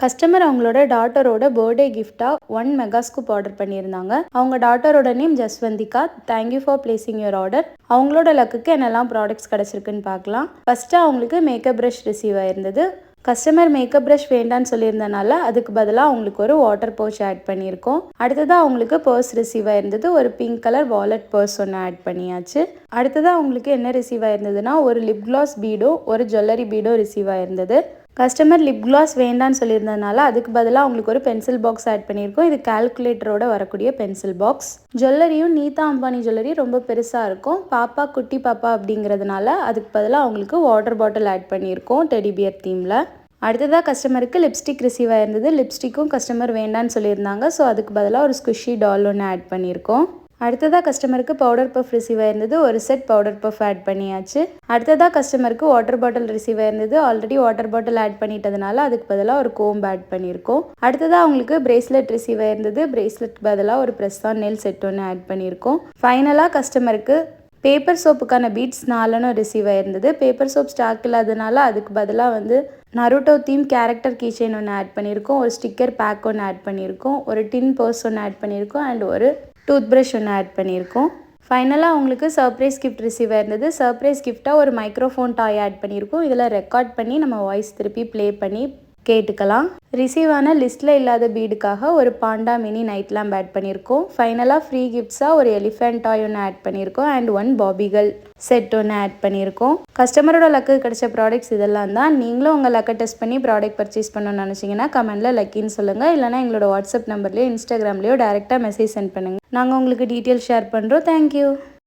Customer அவங்களோட டாட்டரோட birthday கிஃப்டாக 1 mega scoop order பண்ணியிருந்தாங்க. அவங்க டாட்டரோட name Jaswanthika. Thank you for placing your order. அவங்களோட லக்குக்கு என்னெல்லாம் ப்ராடக்ட்ஸ் கிடச்சிருக்குன்னு பார்க்கலாம். ஃபஸ்ட்டு அவங்களுக்கு மேக்கப் ப்ரஷ் ரிசீவ் ஆயிருந்தது. கஸ்டமர் மேக்கப் ப்ரஷ் வேண்டான்னு சொல்லியிருந்தனால அதுக்கு பதிலாக அவங்களுக்கு ஒரு வாட்டர் பவுச் ஆட் பண்ணியிருக்கோம். அடுத்ததாக அவங்களுக்கு பர்ஸ் ரிசீவ் ஆயிருந்தது. ஒரு பிங்க் கலர் வாலெட் பர்ஸ் ஒன்று ஆட் பண்ணியாச்சு. அடுத்ததாக அவங்களுக்கு என்ன ரிசீவ் ஆயிருந்ததுன்னா ஒரு லிப் கிளாஸ் பீடோ ஒரு ஜுவல்லரி பீடோ ரிசீவ் ஆயிருந்தது. கஸ்டமர் லிப் கிளாஸ் வேண்டான்னு சொல்லியிருந்ததுனால அதுக்கு பதிலாக அவங்களுக்கு ஒரு பென்சில் பாக்ஸ் ஆட் பண்ணியிருக்கோம். இது கால்குலேட்டரோட வரக்கூடிய பென்சில் பாக்ஸ். ஜுவல்லரியும் நீதா அம்பானி ஜுவல்லரி ரொம்ப பெருசாக இருக்கும். பாப்பா குட்டி பாப்பா அப்படிங்கிறதுனால அதுக்கு பதிலாக அவங்களுக்கு வாட்டர் பாட்டில் ஆட் பண்ணியிருக்கோம் டெடி பியர் தீமில். அடுத்ததாக கஸ்டமருக்கு லிப்ஸ்டிக் ரிசீவ் ஆயிருந்தது. லிப்ஸ்டிக்கும் கஸ்டமர் வேண்டான்னு சொல்லியிருந்தாங்க. ஸோ அதுக்கு பதிலாக ஒரு ஸ்குஷி டால் ஒன்று ஆட் பண்ணியிருக்கோம். அடுத்ததாக கஸ்டமருக்கு பவுடர் பஃப் ரிசீவ் ஆயிருந்தது. ஒரு செட் பவுடர் பஃப் ஆட் பண்ணியாச்சு. அடுத்ததாக கஸ்டமருக்கு வாட்டர் பாட்டில் ரிசீவ் ஆயிருந்தது. ஆல்ரெடி வாட்டர் பாட்டில் ஆட் பண்ணிட்டதுனால அதுக்கு பதிலாக ஒரு கோம்பு ஆட் பண்ணியிருக்கோம். அடுத்ததாக அவங்களுக்கு பிரேஸ்லெட் ரிசீவ் ஆயிருந்தது. பிரேஸ்லெட் பதிலாக ஒரு ப்ரெஸ் ஆன் நெயில் செட் ஒன்று ஆட் பண்ணியிருக்கோம். ஃபைனலாக கஸ்டமருக்கு பேப்பர் சோப்புக்கான பீட்ஸ் 4 ரிசீவ் ஆயிருந்தது. பேப்பர் சோப் ஸ்டாக் இல்லாதனால அதுக்கு பதிலாக நருட்டோ தீம் கேரக்டர் கீச்செயின் ஒன்று ஆட் பண்ணியிருக்கோம். ஒரு ஸ்டிக்கர் பேக் ஒன்று ஆட் பண்ணியிருக்கோம். ஒரு டின் பர்ஸ் ஒன்று ஆட் பண்ணியிருக்கோம். அண்ட் ஒரு டூத் ப்ரஷ் ஒன்று ஆட் பண்ணியிருக்கோம். ஃபைனலாக அவங்களுக்கு சர்ப்ரைஸ் கிஃப்ட் ரிசீவ் ஆயிருந்தது. சர்ப்ரைஸ் கிஃப்டாக ஒரு மைக்ரோஃபோன் டாய் ஆட் பண்ணியிருக்கோம். இதில் ரெக்கார்ட் பண்ணி நம்ம வாய்ஸ் திருப்பி ப்ளே பண்ணி கேட்டுக்கலாம். ரிசீவ் ஆன லிஸ்ட்டில் இல்லாத பீடுக்காக ஒரு panda mini night lamp add பண்ணியிருக்கோம். ஃபைனலாக ஃப்ரீ கிஃப்ட்ஸாக ஒரு எலிஃபென்ட் டாய் ஒன்று ஆட் பண்ணியிருக்கோம். அண்ட் 1 பாபிகள் செட் ஒன்று ஆட் பண்ணியிருக்கோம். கஸ்டமரோட லக்கு கிடைச்ச ப்ராடக்ட்ஸ் இதெல்லாம் தான். நீங்களும் உங்கள் லக்கை டெஸ்ட் பண்ணி ப்ராடக்ட் பர்ச்சேஸ் பண்ணணும்னு நினச்சிங்கன்னா கமெண்ட்டில் லக்கின்னு சொல்லுங்கள். இல்லைனா எங்களோட வாட்ஸ்அப் நம்பர்லேயோ இன்ஸ்டாகிராம்லேயோ டேரெக்டாக மெசேஜ் சென்ட் பண்ணுங்கள். நாங்கள் உங்களுக்கு டீட்டெயில் ஷேர் பண்ணுறோம். தேங்க்யூ.